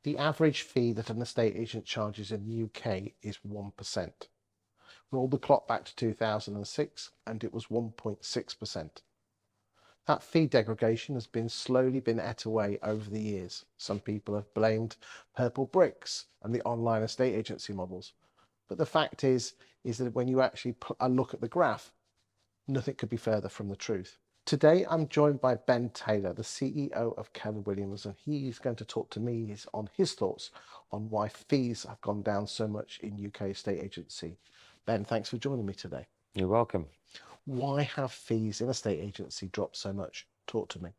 The average fee that an estate agent charges in the UK is 1%. Roll the clock back to 2006 and it was 1.6%. That fee degradation has slowly been ate away over the years. Some people have blamed purple bricks and the online estate agency models. But the fact is that when you actually look at the graph, nothing could be further from the truth. Today, I'm joined by Ben Taylor, the CEO of Keller Williams, and he's going to talk to me on his thoughts on why fees have gone down so much in UK estate agency. Ben, thanks for joining me today. You're welcome. Why have fees in estate agency dropped so much? Talk to me.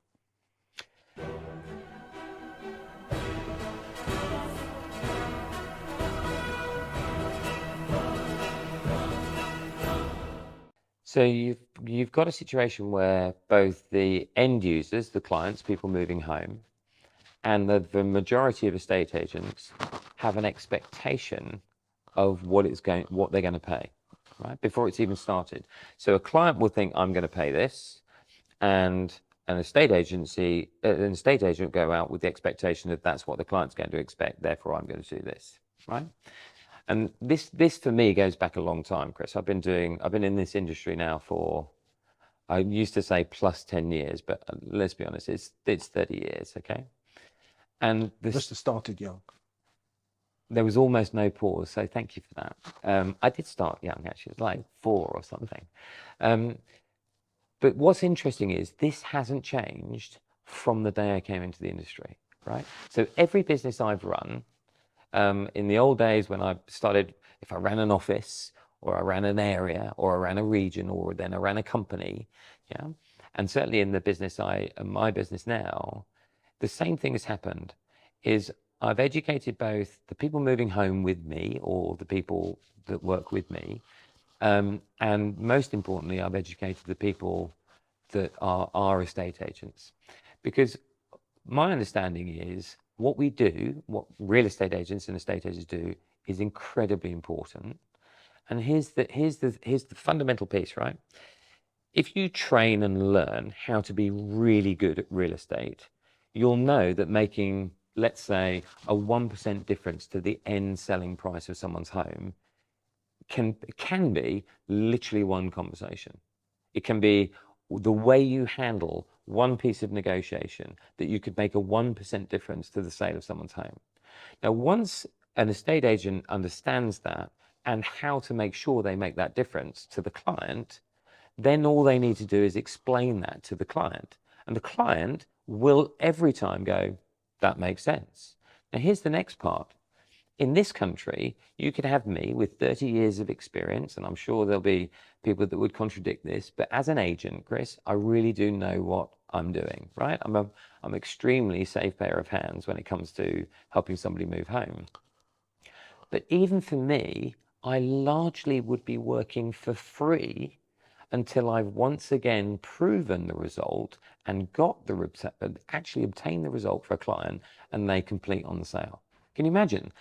So you've got a situation where both the end users, the clients, people moving home, and the majority of estate agents have an expectation of what they're going to pay, right, before it's even started. So a client will think, I'm going to pay this, and an estate agent will go out with the expectation that that's what the client's going to expect, therefore I'm going to do this, right? And this for me goes back a long time, Chris. I've been in this industry now for, I used to say plus 10 years, but let's be honest, it's 30 years, okay? And this Must have started young. There was almost no pause, so thank you for that. I did start young, actually. It was like 4 or something. But what's interesting is this hasn't changed from the day I came into the industry, right? So every business I've run, in the old days when I started, if I ran an office or I ran an area or I ran a region or then I ran a company, yeah, and certainly in my business now, the same thing has happened. Is I've educated both the people moving home with me or the people that work with me, and most importantly, I've educated the people that are our estate agents, because my understanding is what we do, what real estate agents and estate agents do, is incredibly important. And here's the fundamental piece, right? If you train and learn how to be really good at real estate, you'll know that making, let's say, a 1% difference to the end selling price of someone's home can be literally one conversation. It can be the way you handle one piece of negotiation that you could make a 1% difference to the sale of someone's home. Now, once an estate agent understands that and how to make sure they make that difference to the client, then all they need to do is explain that to the client. And the client will every time go, that makes sense. Now, here's the next part. In this country, you could have me with 30 years of experience, and I'm sure there'll be people that would contradict this, but as an agent, Chris, I really do know what I'm doing, right? I'm extremely safe pair of hands when it comes to helping somebody move home. But even for me, I largely would be working for free until I've once again proven the result and actually obtained the result for a client and they complete on the sale. Can you imagine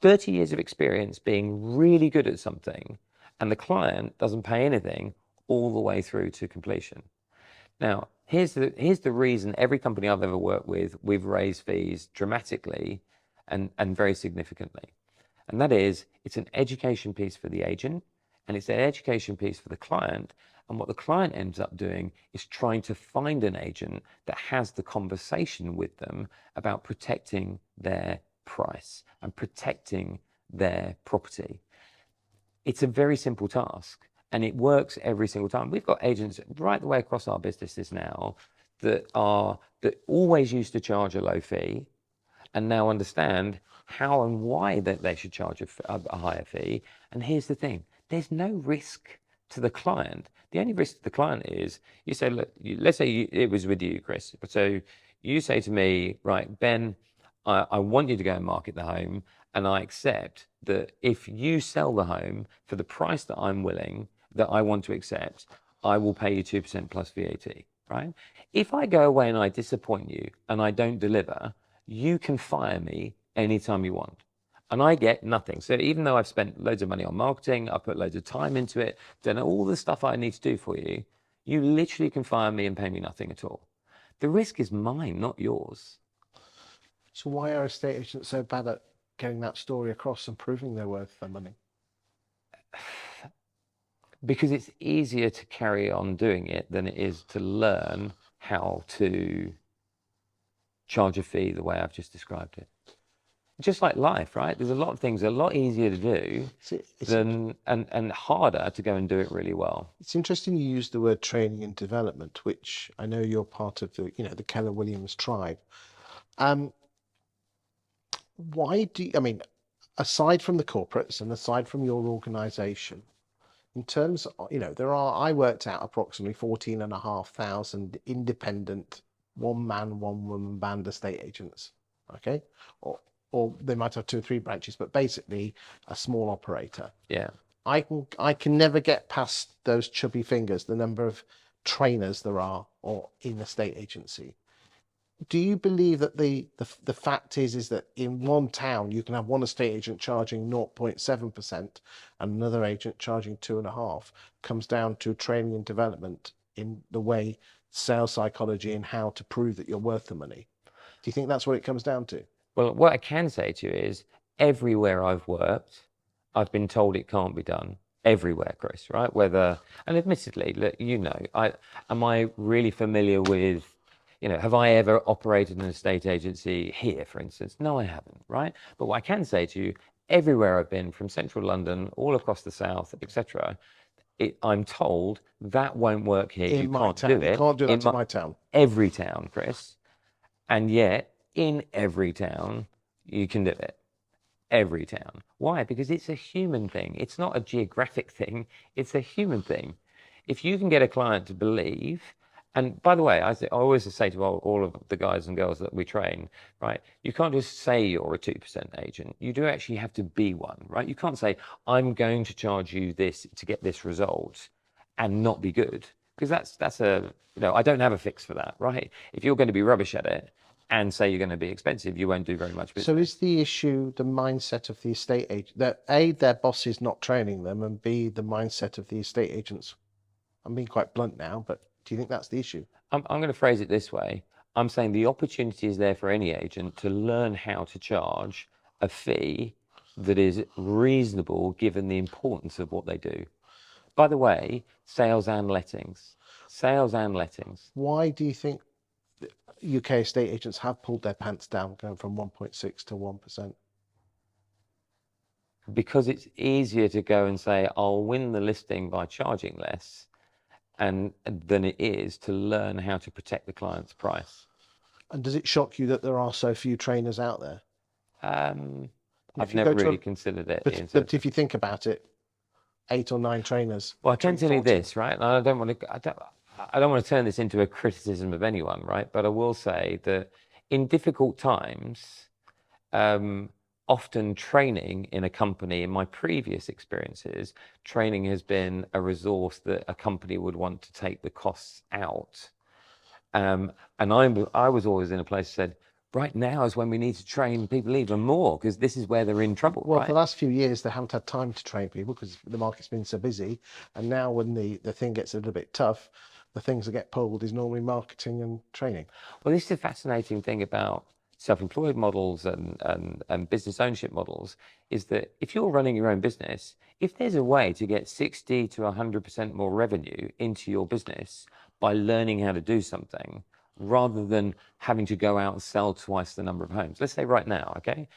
30 years of experience being really good at something and the client doesn't pay anything all the way through to completion? Now, here's the reason every company I've ever worked with, we've raised fees dramatically and very significantly. And that is, it's an education piece for the agent, and it's an education piece for the client. And what the client ends up doing is trying to find an agent that has the conversation with them about protecting their price and protecting their property. It's a very simple task, and it works every single time. We've got agents right the way across our businesses now that always used to charge a low fee and now understand how and why that they should charge a higher fee. And here's the thing, there's no risk to the client. The only risk to the client is, you say, look, let's say it was with you, Chris. So you say to me, right, Ben, I want you to go and market the home, and I accept that if you sell the home for the price that I want to accept, I will pay you 2% plus VAT, right? If I go away and I disappoint you and I don't deliver, you can fire me anytime you want. And I get nothing. So even though I've spent loads of money on marketing, I've put loads of time into it, done all the stuff I need to do for you, you literally can fire me and pay me nothing at all. The risk is mine, not yours. So why are estate agents so bad at getting that story across and proving they're worth their money? Because it's easier to carry on doing it than it is to learn how to charge a fee the way I've just described it. Just like life, right? There's a lot of things a lot easier to do than and harder to go and do it really well. It's interesting you use the word training and development, which I know you're part of the, the Keller Williams tribe. Why do you, I mean, aside from the corporates and aside from your organization, in terms of, I worked out approximately 14,500 independent one man, one woman band estate agents. Okay. Or they might have 2 or 3 branches, but basically a small operator. Yeah. I can never get past those chubby fingers, the number of trainers there are or in a state agency. Do you believe that the fact is that in one town you can have one estate agent charging 0.7% and another agent charging 2.5%? Comes down to training and development in the way sales psychology and how to prove that you're worth the money. Do you think that's what it comes down to? Well, what I can say to you is everywhere I've worked, I've been told it can't be done. Everywhere, Chris, right? Whether, and admittedly, look, am I really familiar with, have I ever operated an estate agency here, for instance? No, I haven't, right? But what I can say to you, everywhere I've been, from central London, all across the south, etc., I'm told that won't work here. You can't do it. You can't do that in my town. Every town, Chris. And yet, in every town, you can do it. Every town. Why? Because it's a human thing. It's not a geographic thing. It's a human thing. If you can get a client to believe, and by the way, I always say to all of the guys and girls that we train, right? You can't just say you're a 2% agent. You do actually have to be one, right? You can't say, I'm going to charge you this to get this result and not be good. Because that's I don't have a fix for that, right? If you're going to be rubbish at it, and say you're going to be expensive, you won't do very much business. So is the issue the mindset of the estate agent, that A, their boss is not training them, and B, the mindset of the estate agents? I'm being quite blunt now, but do you think that's the issue? I'm going to phrase it this way. I'm saying the opportunity is there for any agent to learn how to charge a fee that is reasonable given the importance of what they do. By the way, sales and lettings. Sales and lettings. Why do you think UK estate agents have pulled their pants down, going from 1.6 to 1%? Because it's easier to go and say, I'll win the listing by charging less than it is to learn how to protect the client's price. And does it shock you that there are so few trainers out there? I've never really considered it. But if you think about it, 8 or 9 trainers. Well, I can tell you this, right? And I don't want to turn this into a criticism of anyone, right? But I will say that in difficult times, often training in a company, in my previous experiences, training has been a resource that a company would want to take the costs out. And I was always in a place that said, right now is when we need to train people even more, because this is where they're in trouble. Well, right? For the last few years, they haven't had time to train people because the market's been so busy. And now when the thing gets a little bit tough, the things that get pulled is normally marketing and training. Well, this is a fascinating thing about self-employed models and business ownership models, is that if you're running your own business, if there's a way to get 60 to 100% more revenue into your business by learning how to do something, rather than having to go out and sell twice the number of homes. Let's say right now, okay?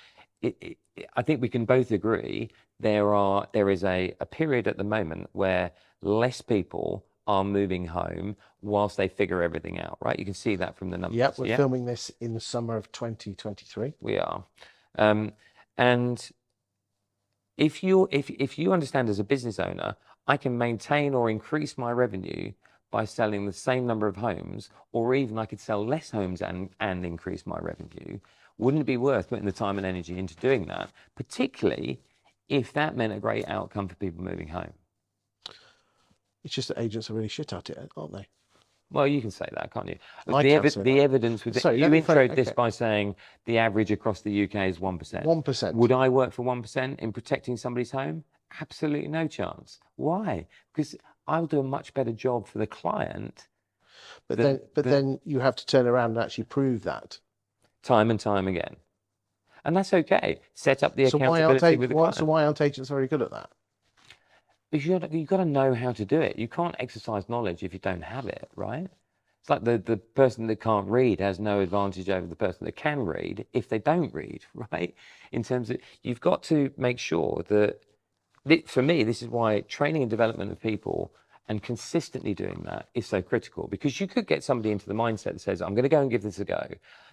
I think we can both agree there is a period at the moment where less people are moving home whilst they figure everything out, right? You can see that from the numbers. Yep, we're filming this in the summer of 2023. We are. And if you understand as a business owner, I can maintain or increase my revenue by selling the same number of homes, or even I could sell less homes and increase my revenue, wouldn't it be worth putting the time and energy into doing that, particularly if that meant a great outcome for people moving home? It's just that agents are really shit at it, aren't they? Well, you can say that, can't you? The evidence with Sorry, you introed this by saying the average across the UK is 1%. 1%. Would I work for 1% in protecting somebody's home? Absolutely no chance. Why? Because I'll do a much better job for the client. But then you have to turn around and actually prove that. Time and time again. And that's okay. Set up the So accountability with the client. why aren't agents very good at that? Because you've got to know how to do it. You can't exercise knowledge if you don't have it, right? It's like the person that can't read has no advantage over the person that can read if they don't read, right? In terms of, you've got to make sure that, for me, this is why training and development of people and consistently doing that is so critical, because you could get somebody into the mindset that says, I'm going to go and give this a go.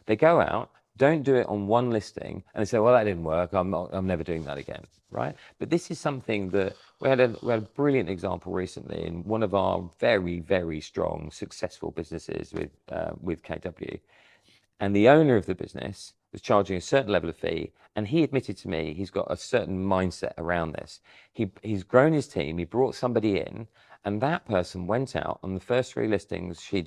They go out, don't do it on one listing, and they say, well, that didn't work. I'm never doing that again, right? But this is something that we had a brilliant example recently in one of our very, very strong, successful businesses with KW. And the owner of the business was charging a certain level of fee, and he admitted to me he's got a certain mindset around this. He's grown his team, he brought somebody in, and that person went out on the first 3 listings she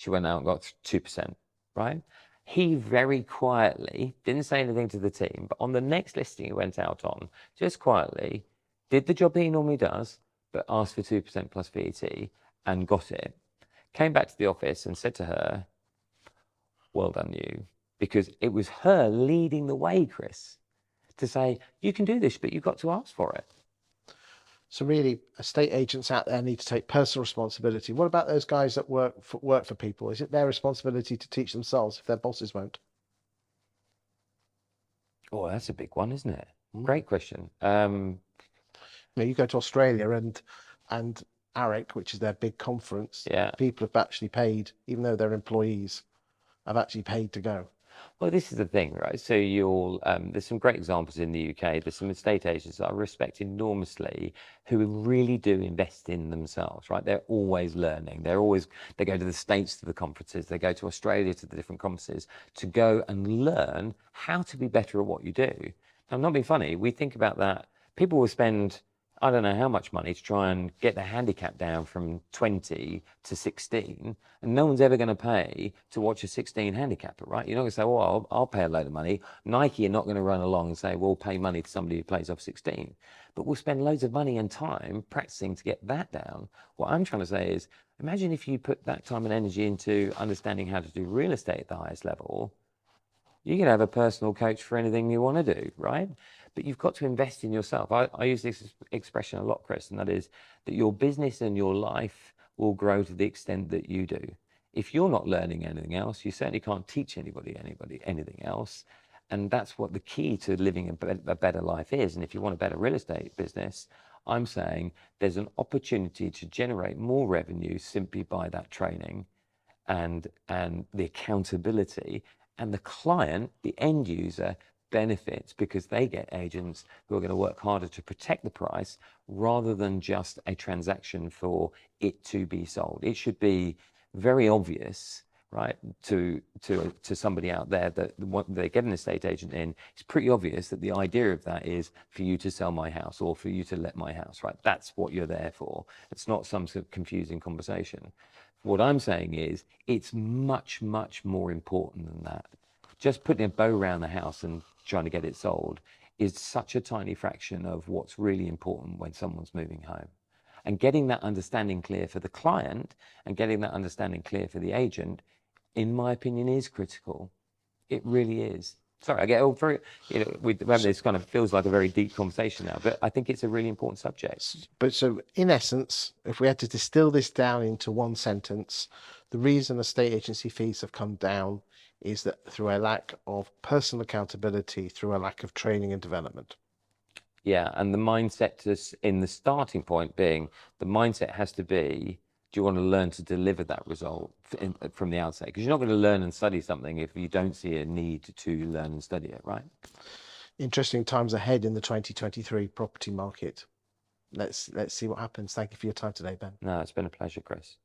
went out and got 2%, right? He very quietly didn't say anything to the team, but on the next listing he went out on, just quietly, did the job that he normally does, but asked for 2% plus VAT and got it. Came back to the office and said to her, well done you, because it was her leading the way, Chris, to say, you can do this, but you've got to ask for it. So really, estate agents out there need to take personal responsibility. What about those guys that work for people? Is it their responsibility to teach themselves if their bosses won't? Oh, that's a big one, isn't it? Great question. You go to Australia and ARIC, which is their big conference, Yeah. people have actually paid, even though they're employees, have actually paid to go. Well, this is the thing, right? So there's some great examples in the UK. There's some estate agents that I respect enormously who really do invest in themselves, right? They're always learning. They go to the States to the conferences. They go to Australia to the different conferences to go and learn how to be better at what you do. Now, I'm not being funny. We think about that. People will spend, I don't know how much money to try and get their handicap down from 20 to 16, and no one's ever going to pay to watch a 16 handicapper, right? You're not going to say, well, I'll pay a load of money. Nike are not going to run along and say, we'll pay money to somebody who plays off 16. But we'll spend loads of money and time practicing to get that down. What I'm trying to say is, imagine if you put that time and energy into understanding how to do real estate at the highest level. You can have a personal coach for anything you want to do, right? But you've got to invest in yourself. I use this expression a lot, Chris, and that is that your business and your life will grow to the extent that you do. If you're not learning anything else, you certainly can't teach anybody anything else. And that's what the key to living a better life is. And if you want a better real estate business, I'm saying there's an opportunity to generate more revenue simply by that training and the accountability. And the client, the end user, benefits because they get agents who are going to work harder to protect the price rather than just a transaction for it to be sold. It should be very obvious, right, to somebody out there that when they get an estate agent in, it's pretty obvious that the idea of that is for you to sell my house or for you to let my house, right? That's what you're there for. It's not some sort of confusing conversation. What I'm saying is it's much, much more important than that. Just putting a bow around the house and trying to get it sold is such a tiny fraction of what's really important when someone's moving home. And getting that understanding clear for the client and getting that understanding clear for the agent, in my opinion, is critical. It really is. Sorry, I get all very, this kind of feels like a very deep conversation now, but I think it's a really important subject. But so in essence, if we had to distill this down into one sentence, the reason estate agency fees have come down is that through a lack of personal accountability, through a lack of training and development. Yeah, and the mindset in the starting point being, the mindset has to be, do you want to learn to deliver that result from the outset? Because you're not going to learn and study something if you don't see a need to learn and study it, right? Interesting times ahead in the 2023 property market. Let's see what happens. Thank you for your time today, Ben. No, it's been a pleasure, Chris.